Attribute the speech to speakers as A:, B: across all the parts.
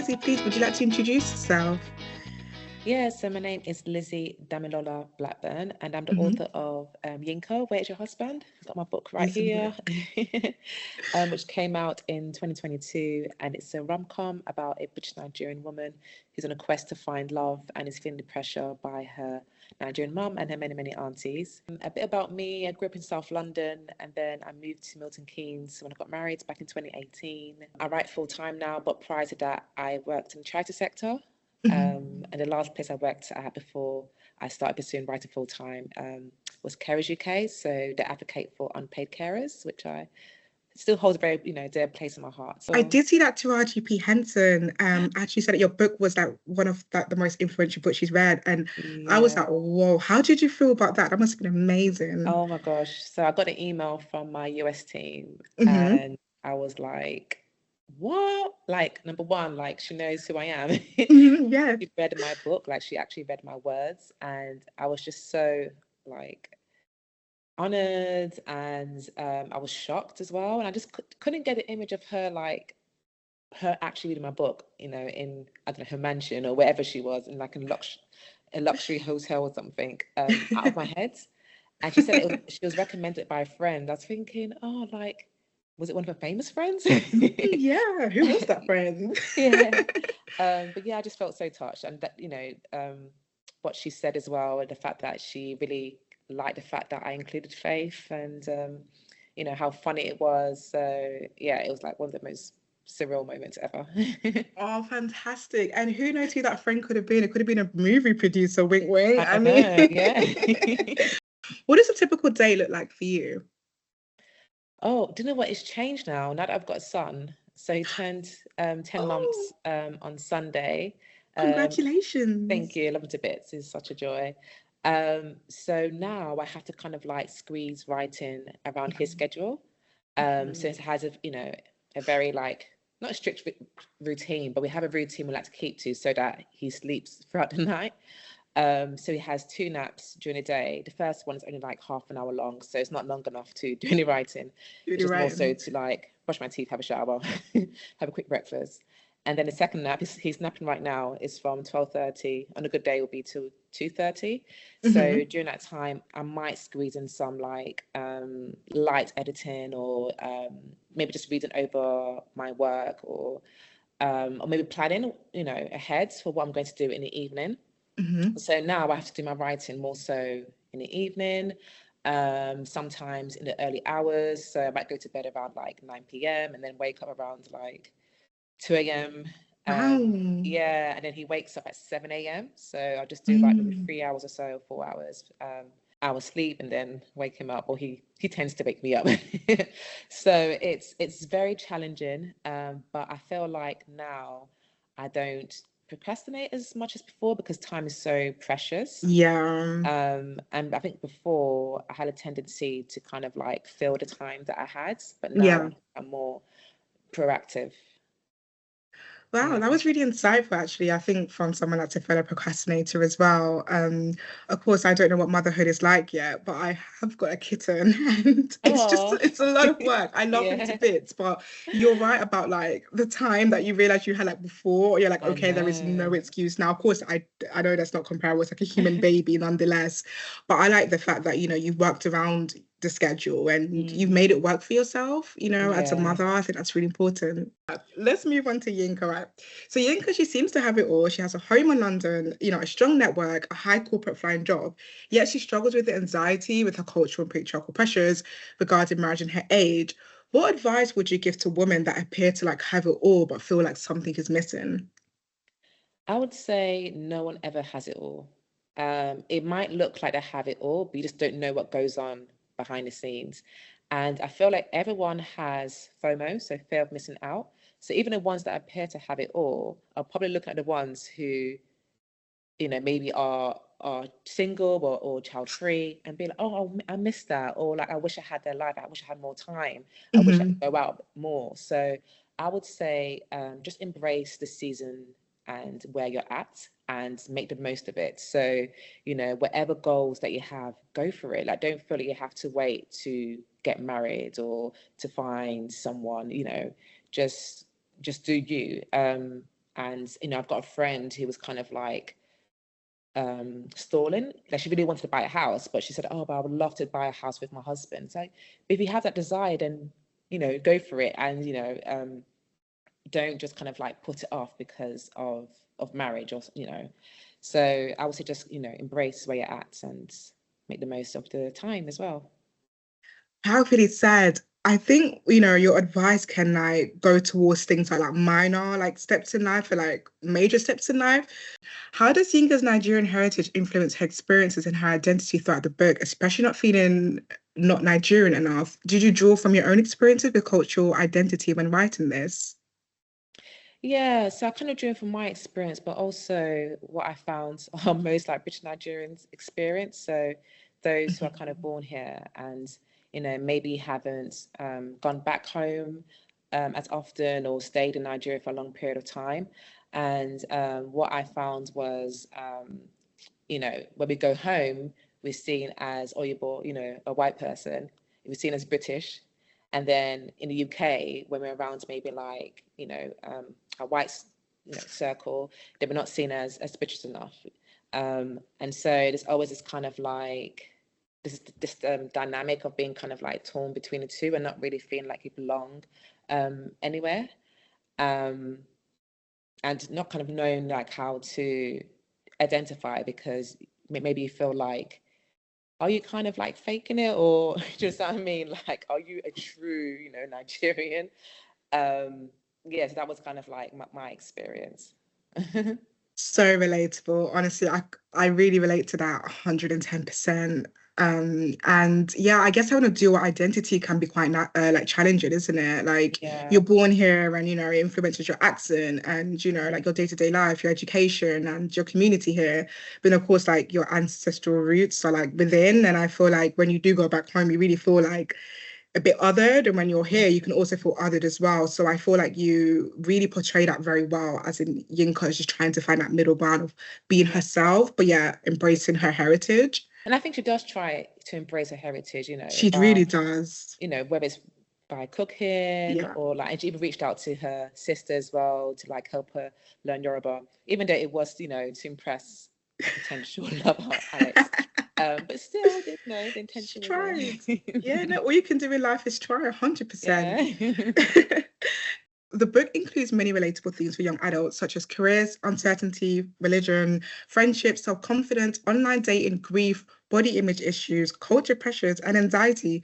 A: Lizzie, please, would you like to introduce yourself?
B: Yeah, so my name is Lizzie Damilola Blackburn, and I'm the
A: Mm-hmm.
B: author of Yinka, Where's Your Husband? I've got my book right
A: Amazing
B: here,
A: book.
B: which came out in 2022, and it's a rom-com about a British Nigerian woman who's on a quest to find love and is feeling the pressure by her Nigerian mum and her many, many aunties. A bit about me, I grew up in South London, and then I moved to Milton Keynes when I got married back in 2018. I write full-time now, but prior to that, I worked in the charity sector. And the last place I worked at before I started pursuing writing full time was Carers UK. So they advocate for unpaid carers, which I still holds a very, dear place in my heart.
A: I
B: So
A: did see that to RGP Henson actually said that your book was like one of the most influential books she's read. And I was like,
B: yeah.
A: whoa, how did you feel about that? That must have been amazing.
B: Oh my gosh. So I got an email from my US team
A: Mm-hmm.
B: and I was like, what? Like, number one, like she knows who I am.
A: Mm-hmm. Yeah.
B: She read my book, like she actually read my words, and I was just so like honored and I was shocked as well. And I just couldn't get the image of her, like her actually reading my book, in, I don't know, her mansion or wherever she was, in like a luxury hotel or something, out of my head. And she said she was recommended by a friend. I was thinking, oh, like, was it one of her famous friends?
A: Yeah, who was that friend?
B: Yeah. But yeah, I just felt so touched. And that, what she said as well, and the fact that she really liked the fact that I included faith and, how funny it was. So yeah, it was like one of the most surreal moments ever.
A: Oh, fantastic. And who knows who that friend could have been? It could have been a movie producer, wink, wink. I
B: I
A: mean,
B: know, yeah.
A: what does a typical day look like for you?
B: Oh, do you know what? It's changed now that I've got a son. So he turned 10
A: Oh,
B: months on Sunday. Um, Thank
A: congratulations.
B: you. I love him to bits. It's such a joy. So now I have to kind of like squeeze writing around his schedule. So it has a very like not a strict routine, but we have a routine we like to keep to so that he sleeps throughout the night. So he has two naps during the day. The first one is only like half an hour long, so it's not long enough to do any writing. It's
A: Really
B: just more
A: right.
B: so to like brush my teeth, have a shower, have a quick breakfast. And then the second nap, he's napping right now, is from 12:30. On a good day, will be till 2:30. So
A: Hmm.
B: during that time, I might squeeze in some like light editing or maybe just reading over my work or maybe planning, ahead for what I'm going to do in the evening.
A: Hmm.
B: So now I have to do my writing more so in the evening, sometimes in the early hours. So I might go to bed around like 9 p.m. and then wake up around like 2 a.m.
A: Wow.
B: Yeah, and then he wakes up at 7 a.m. So I'll just do like maybe
A: Mm.
B: 3 hours or so, 4 hours, hour sleep, and then wake him up, or he tends to wake me up. So it's very challenging, but I feel like now I don't procrastinate as much as before because time is so precious.
A: Yeah.
B: And I think before I had a tendency to kind of like fill the time that I had, but now
A: Yeah.
B: I'm more proactive.
A: Wow,
B: Yeah.
A: that was really insightful, actually. I think from someone that's a fellow procrastinator as well. Of course, I don't know what motherhood is like yet, but I have got a kitten, and
B: Oh,
A: it's a lot of work. I love him to
B: yeah.
A: bits, but you're right about like the time that you realize you had like before. You're like,
B: I
A: okay, there is no
B: know.
A: excuse now. Of course, I know that's not comparable. It's like a human baby, nonetheless. But I like the fact that you've worked around the schedule and you've made
B: Mm,
A: it work for yourself. As a
B: yeah.
A: mother, I think that's really important. Let's move on to Yinka, right? So Yinka, she seems to have it all. She has a home in London, a strong network, a high corporate flying job. Yet she struggles with the anxiety with her cultural and patriarchal pressures regarding marriage and her age. What advice would you give to women that appear to like have it all but feel like something is missing?
B: I would say no one ever has it all. It might look like they have it all, but you just don't know what goes on behind the scenes. And I feel like everyone has FOMO, so fear of missing out. So even the ones that appear to have it all are probably looking at the ones who maybe are single or child free and be like, oh, I missed that, or like I wish I had their life, I wish I had more time, I wish I could
A: Hmm.
B: go out more. So I would say just embrace the season and where you're at and make the most of it. So whatever goals that you have, go for it. Like don't feel like you have to wait to get married or to find someone. Just do you. And, I've got a friend who was kind of like stalling. Like, she really wanted to buy a house, but she said, oh, but I would love to buy a house with my husband. So if you have that desire, then, go for it. And, don't just kind of like put it off because of marriage, or so I would say just embrace where you're at and make the most of the time as well.
A: Powerfully said. I think, your advice can like go towards things like minor like steps in life or like major steps in life. How does Yinka's Nigerian heritage influence her experiences and her identity throughout the book, especially not feeling not Nigerian enough? Did you draw from your own experiences with cultural identity when writing this?
B: Yeah, so I kind of drew from my experience, but also what I found are most like British Nigerians experience. So those who are kind of born here and, maybe haven't gone back home as often, or stayed in Nigeria for a long period of time. And what I found was, when we go home, we're seen as Oyibo, a white person. We're seen as British. And then in the UK, when we're around maybe like, a white, circle, then we're not seen as British enough. And so there's always this kind of like, this dynamic of being kind of like torn between the two and not really feeling like you belong anywhere. Um, and not kind of knowing like how to identify, because maybe you feel like, are you kind of like faking it, or just what I mean, like, are you a true, Nigerian? Yeah, so that was kind of like my experience.
A: So relatable. Honestly, I really relate to that 110%. And yeah, I guess having a dual identity can be quite like challenging, isn't it? Like
B: Yeah.
A: you're born here and it influences your accent and like your day-to-day life, your education and your community here. But of course, like your ancestral roots are like within. And I feel like when you do go back home, you really feel like a bit othered, and when you're here you can also feel othered as well. So I feel like you really portray that very well, as in Yinka is just trying to find that middle ground of being
B: Yeah.
A: herself but yeah, embracing her heritage.
B: And I think she does try to embrace her heritage,
A: She
B: by,
A: really does.
B: whether it's by cooking,
A: Yeah.
B: or like, and she even reached out to her sister as well to like help her learn Yoruba, even though it was, to impress a potential lover, Alex. But still, the
A: She
B: intention was
A: tried. Yeah,
B: there.
A: no, all you can do in life is try 100%.
B: Yeah.
A: The book includes many relatable themes for young adults, such as careers, uncertainty, religion, friendships, self-confidence, online dating, grief, body image issues, culture pressures, and anxiety.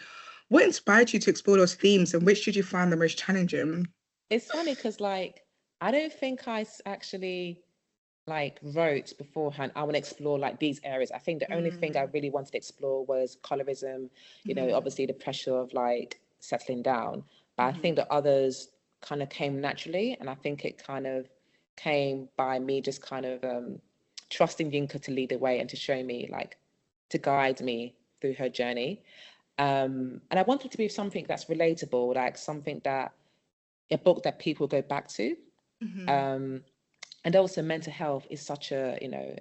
A: What inspired you to explore those themes, and which did you find the most challenging?
B: It's funny because, like, I don't think actually like wrote beforehand, I want to explore like these areas. I think the only thing I
A: Mm,
B: really wanted to explore was colorism,
A: mhm,
B: obviously the pressure of like settling down. But I think
A: mhm,
B: the others kind of came naturally. And I think it kind of came by me just kind of trusting Yinka to lead the way and to show me, like, to guide me through her journey. And I wanted to be something that's relatable, like something that, a book that people go back to.
A: mhm,
B: Um, and also mental health is such a,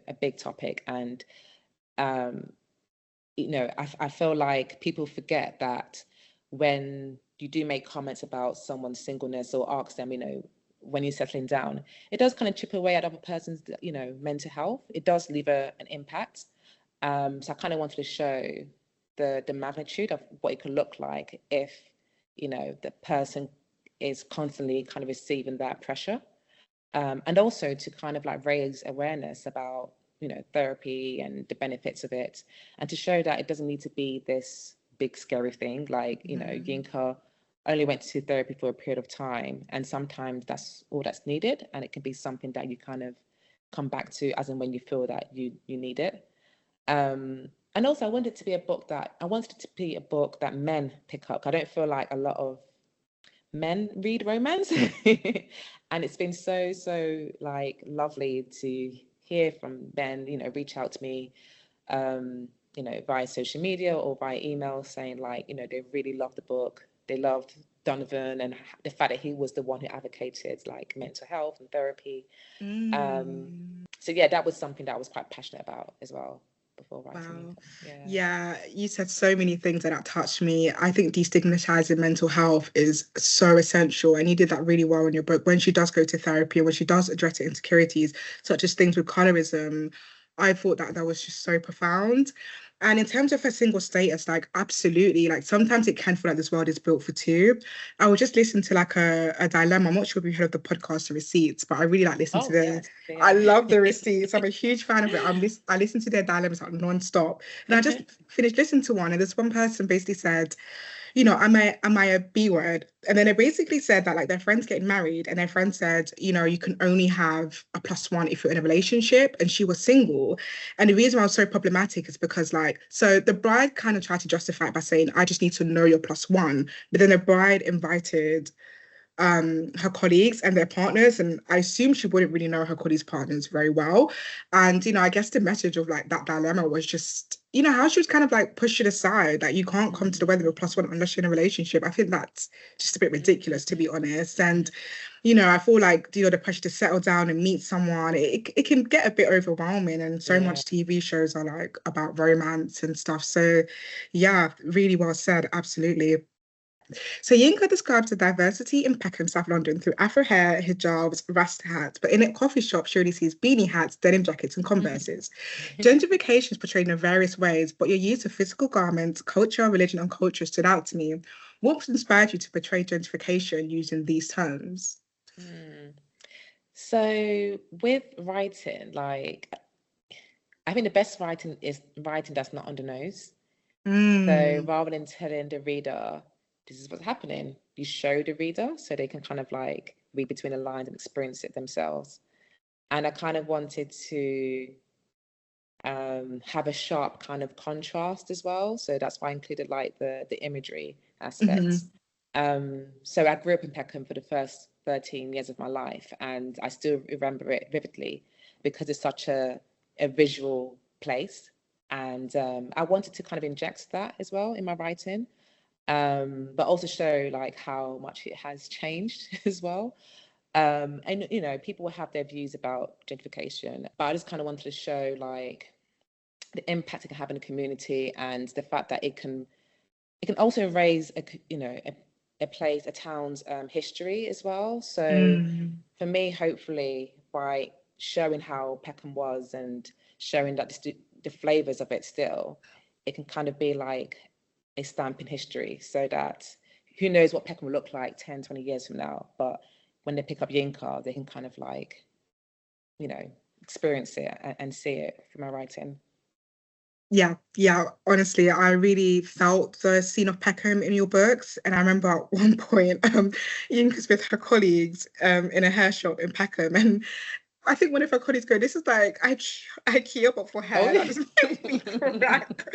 B: a big topic. And um, I feel like people forget that when you do make comments about someone's singleness, or ask them, when you're settling down, it does kind of chip away at other person's, mental health. It does leave an impact. So I kind of wanted to show the magnitude of what it could look like if, the person is constantly kind of receiving that pressure. And also to kind of like raise awareness about, therapy and the benefits of it, and to show that it doesn't need to be this big scary thing. Like,
A: mhm.
B: Yinka only went to therapy for a period of time, and sometimes that's all that's needed, and it can be something that you kind of come back to as and when you feel that you need it. And also I wanted it to be a book that men pick up. I don't feel like a lot of men read romance. And it's been so like lovely to hear from men, reach out to me, via social media or via email, saying like, they really loved the book. They loved Donovan, and the fact that he was the one who advocated like mental health and therapy.
A: Mm.
B: So yeah, that was something that I was quite passionate about as well. before writing
A: Wow.
B: Yinka. Yeah.
A: Yeah, you said so many things that touched me. I think destigmatizing mental health is so essential. And you did that really well in your book. When she does go to therapy and when she does address her insecurities, such as things with colorism, I thought that that was just so profound. And in terms of her single status, like absolutely, like sometimes it can feel like this world is built for two. I would just listen to like a dilemma. I'm not sure if you heard of the podcast The Receipts, but I really like listening to
B: Oh,
A: the
B: yes.
A: I
B: Yeah.
A: love the receipts. I'm a huge fan of it. I listen to their dilemmas like non-stop. And I just finished listening to one, and this one person basically said, you know, am I a B word? And then they basically said that like their friend's getting married, and their friend said, you know, you can only have a plus one if you're in a relationship, and she was single. And the reason why I was so problematic is because like, so the bride kind of tried to justify it by saying, I just need to know your plus one. But then the bride invited her colleagues and their partners, and I assume she wouldn't really know her colleagues' partners very well. And you know, I guess the message of like that dilemma was just, you know, how she was kind of like pushed it aside, like you can't come to the wedding with plus one unless you're in a relationship. I think that's just a bit ridiculous, to be honest. And you know, I feel like, you know, the pressure to settle down and meet someone, it can get a bit overwhelming, and so
B: Yeah.
A: much TV shows are like about romance and stuff. So yeah, really well said, absolutely. So Yinka describes the diversity in Peckham, South London through afro hair, hijabs, rasta hats, but in a coffee shop, she only sees beanie hats, denim jackets, and Converses. Gentrification is portrayed in various ways, but your use of physical garments, culture, religion, and culture stood out to me. What inspired you to portray gentrification using these terms?
B: Mm. So with writing, like I think the best writing is writing that's not on the nose. So
A: Mm,
B: rather than telling the reader, this is what's happening, you show the reader so they can kind of like read between the lines and experience it themselves. And I kind of wanted to have a sharp kind of contrast as well. So that's why I included like the imagery aspects.
A: mhm,
B: So I grew up in Peckham for the first 13 years of my life, and I still remember it vividly because it's such a visual place. And I wanted to kind of inject that as well in my writing, but also show like how much it has changed as well. And you know, people will have their views about gentrification, but I just kind of wanted to show like the impact it can have in the community and the fact that it can also raise a place, a town's history as well. So
A: mm.
B: for me, hopefully by showing how Peckham was and showing that the flavors of it still, it can kind of be like a stamp in history so that who knows what Peckham will look like 10, 20 years from now. But when they pick up Yinka, they can kind of like, you know, experience it and see it from my writing.
A: Yeah, yeah, honestly, I really felt the scene of Peckham in your books. And I remember at one point, Yinka's with her colleagues in a hair shop in Peckham. And I think one of her colleagues go, this is like IKEA but for
B: Oh,
A: hair. That just made me crack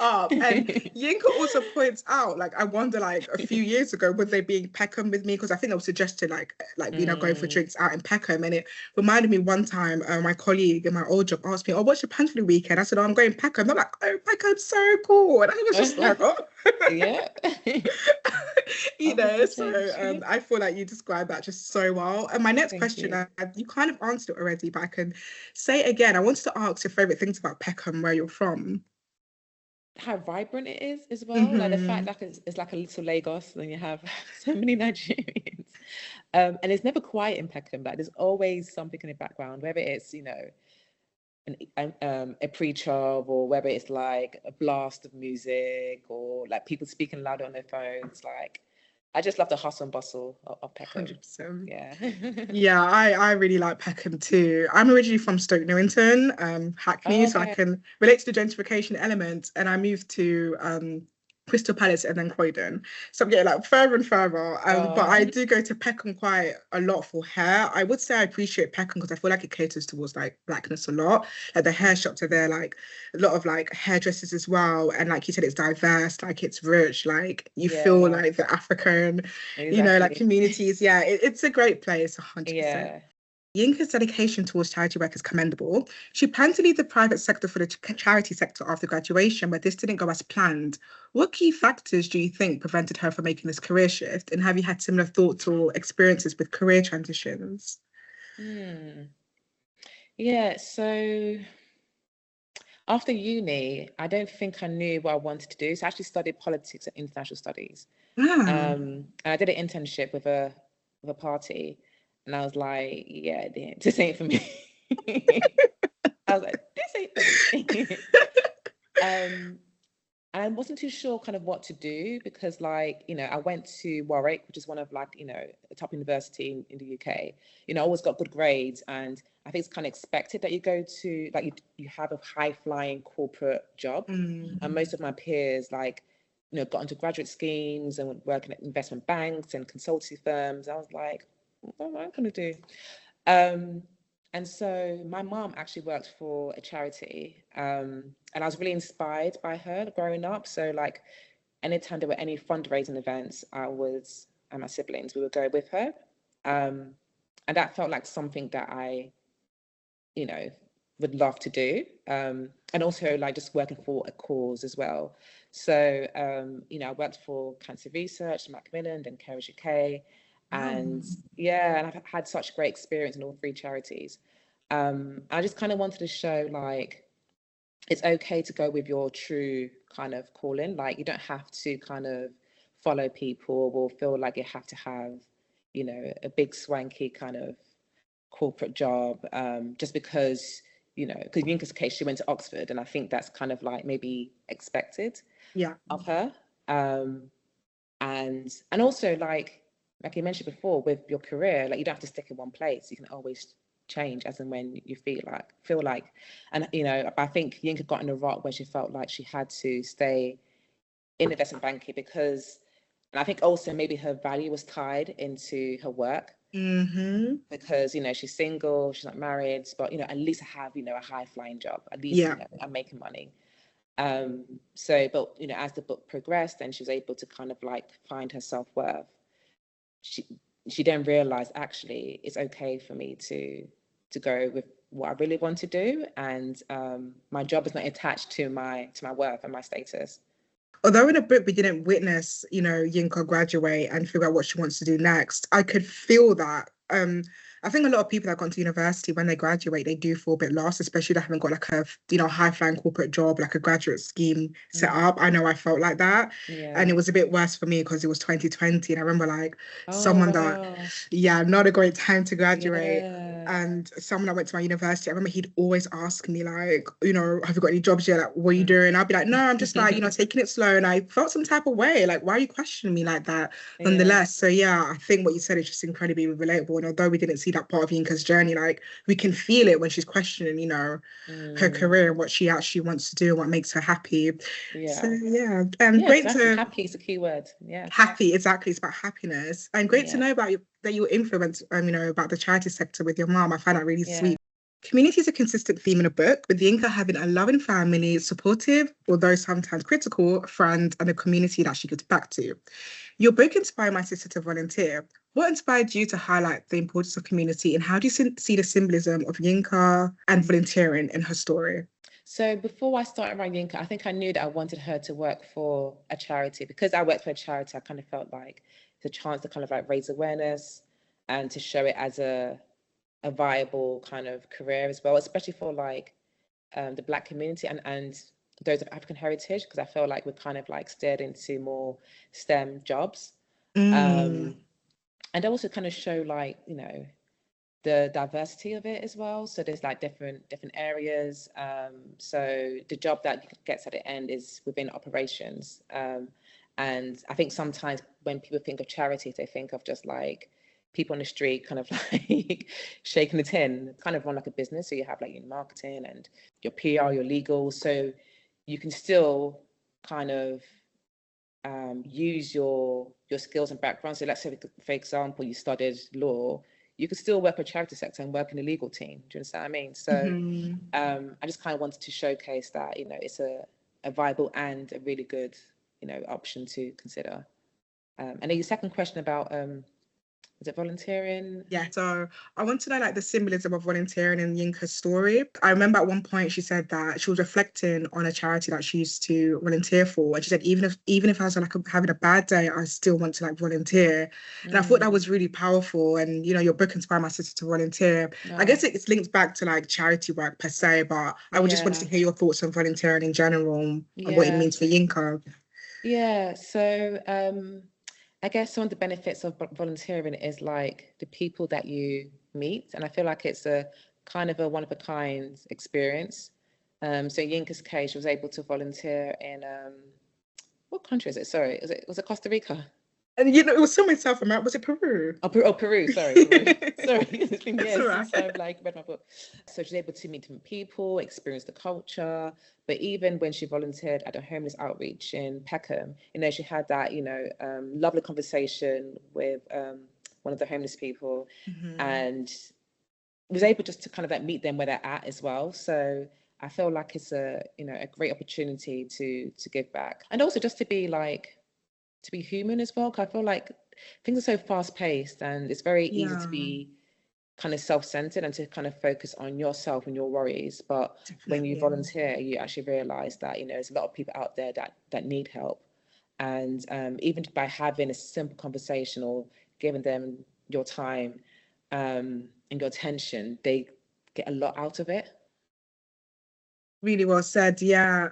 A: up. And Yinka also points out, like, I wonder, like, a few years ago, would they be in Peckham with me? Because I think I was suggesting, like, you know, going for
B: Mm.
A: drinks out in Peckham. And it reminded me one time, my colleague in my old job asked me, oh, what's your plans for the weekend? I said, oh, I'm going Peckham. They're like, oh, Peckham's so cool. And I was just like, oh.
B: Yeah.
A: You
B: Oh,
A: know,
B: for
A: so
B: change.
A: I feel like you described that just so well. And my next
B: Thank
A: question,
B: you.
A: you kind of answered it already, but I can say it again. I wanted to ask your favorite things about Peckham, where you're from.
B: How vibrant it is as well. Like the fact
A: Hmm.
B: that it's like a little Lagos and you have so many Nigerians. And it's never quiet in Peckham. Like there's always something in the background, whether it's, you know, a preacher or whether it's like a blast of music or like people speaking louder on their phones. Like I just love the hustle and bustle of Peckham.
A: 100%.
B: Yeah.
A: Yeah, I really like Peckham too. I'm originally from Stoke Newington, Hackney,
B: Oh,
A: so I
B: okay.
A: can relate to the gentrification element. And I moved to Crystal Palace and then Croydon. So I'm getting like further and further. But I do go to Peckham quite a lot for hair. I would say I appreciate Peckham because I feel like it caters towards like blackness a lot. Like the hair shops are there, like a lot of like hairdressers as well. And like you said, it's diverse, like it's rich, like you feel
B: Yeah,
A: like the African, you know, like
B: exactly.
A: communities. Yeah, it's a great place, 100%.
B: Yeah.
A: Yinka's dedication towards charity work is commendable. She planned to leave the private sector for the charity sector after graduation, but this didn't go as planned. What key factors do you think prevented her from making this career shift? And have you had similar thoughts or experiences with career transitions?
B: Hmm. Yeah, so After uni, I don't think I knew what I wanted to do. So I actually studied politics and international studies.
A: Ah.
B: And I did an internship with a party, and I was like, yeah, this ain't for me. I was like, this ain't for me. um, and I wasn't too sure kind of what to do because, like, you know, I went to Warwick, which is one of, like, you know, a top university in the UK. You know, I always got good grades, and I think it's kind of expected that you go to, like, you have a high flying corporate job. And most of my peers, like, you know, got into graduate schemes and working at investment banks and consultancy firms. I was like, what am I going to do? And so my mom actually worked for a charity, and I was really inspired by her growing up. So, like, anytime there were any fundraising events, and my siblings, we would go with her. And that felt like something that I, you know, would love to do. And also, like, just working for a cause as well. So, you know, I worked for Cancer Research, Macmillan, and Carers UK. And yeah, and I've had such great experience in all three charities. I just kind of wanted to show, like, it's okay to go with your true kind of calling. Like, you don't have to kind of follow people or feel like you have to have, you know, a big swanky kind of corporate job, just because, you know, because Yinka's case, she went to Oxford, and I think that's kind of like maybe expected
A: Yeah.
B: of her. And also, like you mentioned before, with your career, like, you don't have to stick in one place. You can always change as and when you feel like. And, you know, I think Yinka got in a rut where she felt like she had to stay in investment banking because, and I think also maybe her value was tied into her work. Because, you know, she's single, she's not married, but, you know, at least I have, you know, a high flying job. At least, you know, I'm making money. So, but, you know, as the book progressed and she was able to kind of like find her self-worth, she then realized, actually, it's okay for me to go with what I really want to do, and my job is not attached to my worth and my status.
A: Although in a book we didn't witness, you know, Yinka graduate and figure out what she wants to do next, I could feel that. I think a lot of people that gone to university, when they graduate, they do feel a bit lost, especially if they haven't got like a, you know, high-flying corporate job, like a graduate scheme set up. I know I felt like that. And it was a bit worse for me because it was 2020. And I remember like someone that, yeah, not a great time to graduate. And someone that went to my university, I remember he'd always ask me, like, you know, have you got any jobs yet? Like, what are you doing? I'd be like, no, I'm just like, you know, taking it slow. And I felt some type of way, like, why are you questioning me like that? Nonetheless. So yeah, I think what you said is just incredibly relatable. And although we didn't see that part of Yinka's journey, like, we can feel it when she's questioning, you know, her career and what she actually wants to do and what makes her happy. So yeah, great
B: exactly.
A: to
B: Happy is a key word.
A: happy, exactly. It's about happiness. And great to know about that you influence, you know, about the charity sector with your mom. I find that really sweet. Community is a consistent theme in a book, with Yinka having a loving family, supportive, although sometimes critical, friend, and a community that she gives back to. Your book inspired my sister to volunteer. What inspired you to highlight the importance of community, and how do you see the symbolism of Yinka and volunteering in her story?
B: So before I started writing Yinka, I think I knew that I wanted her to work for a charity. Because I worked for a charity, I kind of felt like it's a chance to kind of like raise awareness and to show it as a viable kind of career as well, especially for like the Black community and those of African heritage, because I feel like we're kind of like steered into more STEM jobs. And also kind of show, like, you know, the diversity of it as well. So there's like different areas. So the job that gets at the end is within operations. And I think sometimes when people think of charities, they think of just like people on the street kind of like shaking the tin, kind of run like a business. So you have like your marketing and your PR, your legal. So you can still kind of use your skills and background. So let's say, for example, you studied law, you could still work with charity sector and work in the legal team. Do you understand what I mean? So I just kind of wanted to showcase that, you know, it's a viable and a really good, you know, option to consider. And then your second question about is it volunteering?
A: Yeah, so I want to know like the symbolism of volunteering in Yinka's story. I remember at one point she said that she was reflecting on a charity that she used to volunteer for, and she said even if I was like having a bad day, I still want to like volunteer. And I thought that was really powerful. And your book inspired my sister to volunteer. I guess it's linked back to like charity work per se, but I would just want to hear your thoughts on volunteering in general and what it means for Yinka.
B: Yeah, so I guess some of the benefits of volunteering is like the people that you meet, and I feel like it's a kind of a one-of-a-kind experience. So in Yinka's case, she was able to volunteer in what country is it? Sorry, was it Costa Rica?
A: And it was somewhere in South America. Was it Peru?
B: Peru. Sorry, Peru. Sorry, it's been years
A: right.
B: since I've like read my book. So she's able to meet different people, experience the culture. But even when she volunteered at a homeless outreach in Peckham, she had that lovely conversation with one of the homeless people, and was able just to kind of like meet them where they're at as well. So I feel like it's a great opportunity to give back, and also just to be human as well. Because I feel like things are so fast paced, and it's very easy to be kind of self-centered and to kind of focus on yourself and your worries. But when you volunteer, you actually realize that there's a lot of people out there that need help, and even by having a simple conversation or giving them your time and your attention, they get a lot out of it.
A: Really well said. Yeah,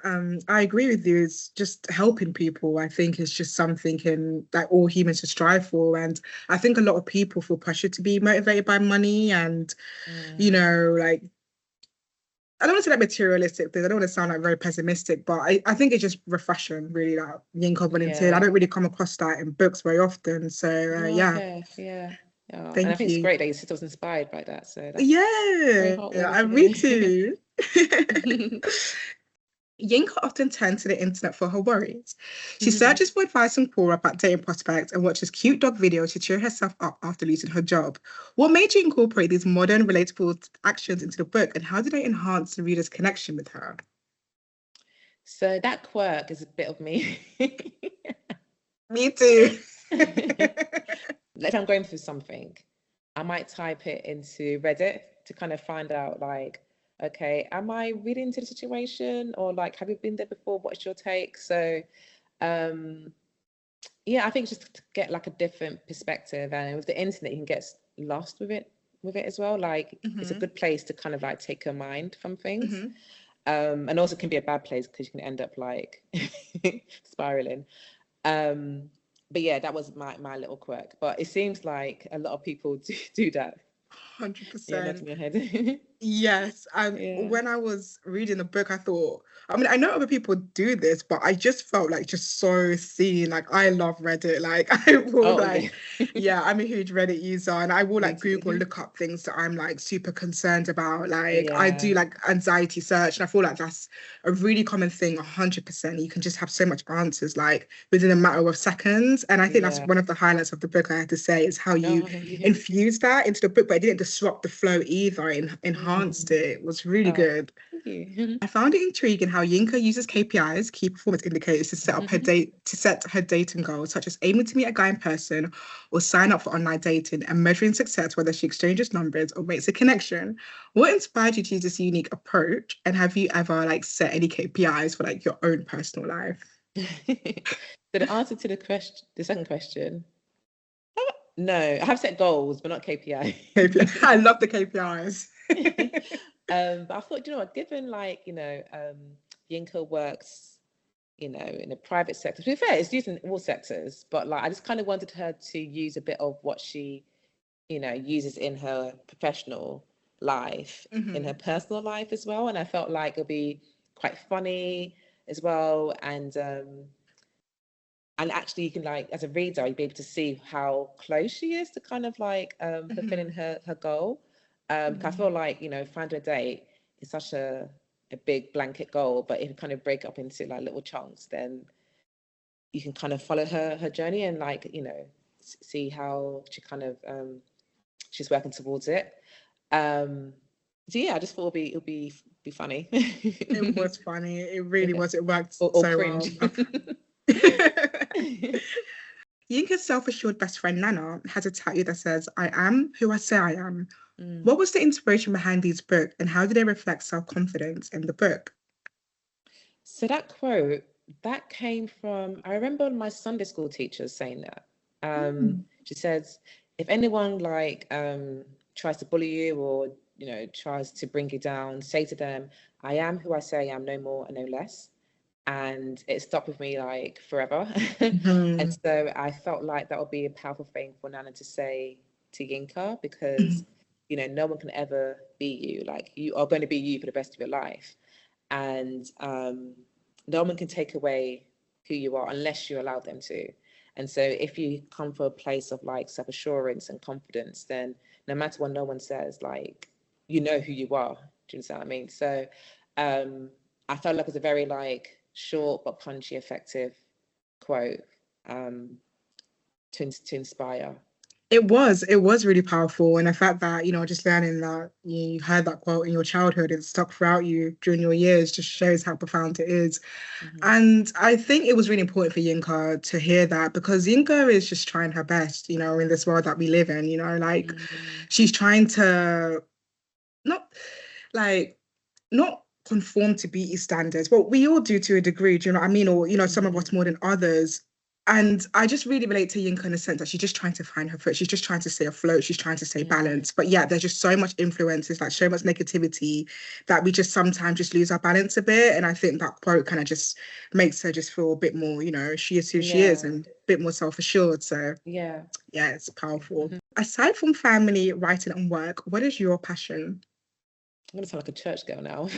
A: I agree with you. It's just helping people. I think it's just something that all humans should strive for. And I think a lot of people feel pressured to be motivated by money and, like, I don't want to say like materialistic things. I don't want to sound like very pessimistic, but I think it's just refreshing, really, like Yinka volunteered. I don't really come across that in books very often. So yeah.
B: And
A: Thank
B: I think
A: you.
B: it's great that your sister was inspired by that. So that's
A: yeah, me too. Yinka often turns to the internet for her worries. She searches for advice on Quora about dating prospects and watches cute dog videos to cheer herself up after losing her job. What made you incorporate these modern, relatable actions into the book, and how did they enhance the reader's connection with her?
B: So that quirk is a bit of me.
A: Me too.
B: If I'm going through something, I might type it into Reddit to kind of find out like, okay, am I really into the situation, or like, have you been there before? What's your take? So I think just to get like a different perspective, and with the internet you can get lost with it as well. Like it's a good place to kind of like take your mind from things. And also can be a bad place because you can end up like spiraling. But yeah, that was my little quirk. But it seems like a lot of people do that.
A: 100%.
B: Yeah, nodding your head.
A: Yes. And when I was reading the book, I thought, I know other people do this, but I just felt like just so seen. Like, I love Reddit. Like, I will I'm a huge Reddit user, and I will like Google look up things that I'm like super concerned about. Like, I do like anxiety search, and I feel like that's a really common thing. 100%. You can just have so much answers like within a matter of seconds. And I think that's one of the highlights of the book, I have to say, is how you infuse that into the book, but it didn't disrupt the flow either. Enhanced it. It was really good.
B: Thank you.
A: I found it intriguing how Yinka uses KPIs, key performance indicators, to set up her dating goals, such as aiming to meet a guy in person or sign up for online dating, and measuring success whether she exchanges numbers or makes a connection. What inspired you to use this unique approach? And have you ever like set any KPIs for like your own personal life?
B: So the answer to the second question, no, I have set goals, but not KPI.
A: I love the KPIs.
B: But I thought, given like, Yinka works, in the private sector. To be fair, it's used in all sectors, but like I just kind of wanted her to use a bit of what she, uses in her professional life, in her personal life as well. And I felt like it'll be quite funny as well. And actually, you can like, as a reader, you'll be able to see how close she is to kind of like fulfilling her goal. I feel like, find a date is such a big blanket goal, but if you kind of break up into like little chunks, then you can kind of follow her journey and like, see how she kind of she's working towards it. So yeah, I just thought it'll be funny.
A: It was funny. It really was. It worked
B: or
A: so
B: cringe.
A: well. Yinka's self-assured best friend Nana has a tattoo that says, "I am who I say I am."
B: Mm.
A: What was the inspiration behind these books, and how do they reflect self-confidence in the book?
B: So that quote, that came from, I remember my Sunday school teacher saying that. She says, if anyone tries to bully you or, tries to bring you down, say to them, "I am who I say I am, no more and no less." And it stuck with me like forever. And so I felt like that would be a powerful thing for Nana to say to Yinka, because, no one can ever be you. Like, you are going to be you for the rest of your life. And no one can take away who you are unless you allow them to. And so if you come from a place of like self-assurance and confidence, then no matter what no one says, like, you know who you are. Do you understand what I mean? So I felt like it was a very like short but punchy, effective quote to inspire.
A: It was really powerful. And the fact that, just learning that you heard that quote in your childhood, it stuck throughout you during your years, just shows how profound it is. And I think it was really important for Yinka to hear that, because Yinka is just trying her best, in this world that we live in, she's trying to not like not conform to beauty standards. Well, we all do to a degree, do you know what I mean? Or, some of us more than others. And I just really relate to Yinka in the sense that she's just trying to find her foot. She's just trying to stay afloat. She's trying to stay balanced. But yeah, there's just so much influences, like so much negativity, that we just sometimes just lose our balance a bit. And I think that quote kind of just makes her just feel a bit more, she is who she is, and a bit more self-assured. So yeah, it's powerful. Aside from family, writing and work, what is your passion?
B: I'm going to sound like a church girl now.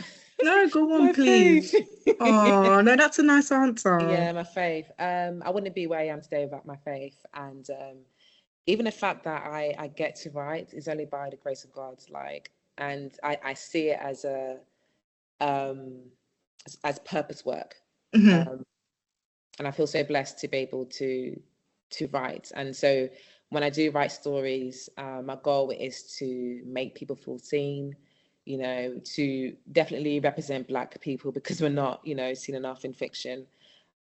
A: No, go on, please. Oh, no, that's a nice answer.
B: Yeah, my faith. I wouldn't be where I am today without my faith. And even the fact that I get to write is only by the grace of God. Like, and I see it as a as purpose work. And I feel so blessed to be able to write. And so when I do write stories, my goal is to make people feel seen, to definitely represent Black people, because we're not, seen enough in fiction,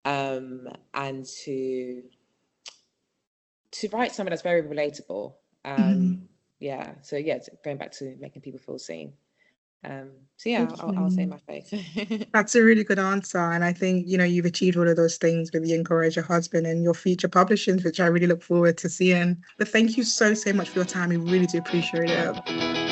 B: and to write something that's very relatable. Yeah. So yeah, going back to making people feel seen. So yeah, I'll say my faith.
A: That's a really good answer. And I think, you've achieved all of those things with Yinka as your husband and your future publishings, which I really look forward to seeing. But thank you so, so much for your time. We really do appreciate it.